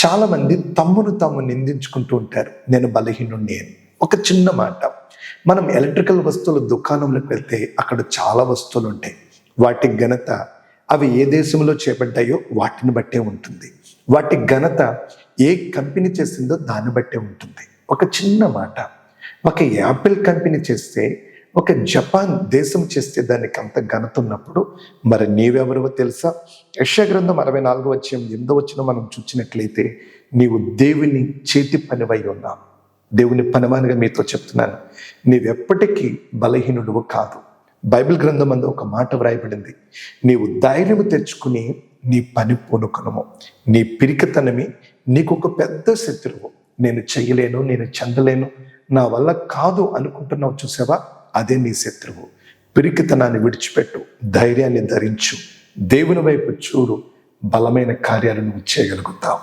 చాలామంది తమ్మును తాము నిందించుకుంటూ ఉంటారు, నేను బలహీనుణ్ణి అని. ఒక చిన్న మాట, మనం ఎలక్ట్రికల్ వస్తువుల దుకాణంలోకి వెళ్తే అక్కడ చాలా వస్తువులు ఉంటాయి. వాటి ఘనత అవి ఏ దేశంలో చేపట్టాయో వాటిని బట్టే ఉంటుంది. వాటి ఘనత ఏ కంపెనీ చేసిందో దాన్ని బట్టే ఉంటుంది. ఒక చిన్న మాట, ఒక యాపిల్ కంపెనీ చేస్తే, ఒక జపాన్ దేశం చేస్తే దానికి అంత ఘనత ఉన్నప్పుడు మరి నీవెవరో తెలుసా? యెషయా గ్రంథం 64:8 మనం చూసినట్లయితే, నీవు దేవుని చేతి పనివై ఉన్నావు. దేవుని పనివానిగా మీతో చెప్తున్నాను, నీవెప్పటికీ బలహీనుడువు కాదు. బైబిల్ గ్రంథం అందు ఒక మాట వ్రాయబడింది, నీవు ధైర్యము తెచ్చుకుని నీ పని పూనుకొనుము. నీ పిరికితనమే నీకు ఒక పెద్ద శత్రువు. నేను చెయ్యలేను, నేను చెందలేను, నా వల్ల కాదు అనుకుంటున్నావు చూసావా, అదే నీ శత్రువు. పిరికితనాన్ని విడిచిపెట్టు, ధైర్యాన్ని ధరించు, దేవుని వైపు చూడు, బలమైన కార్యాలను చేయగలుగుతావు.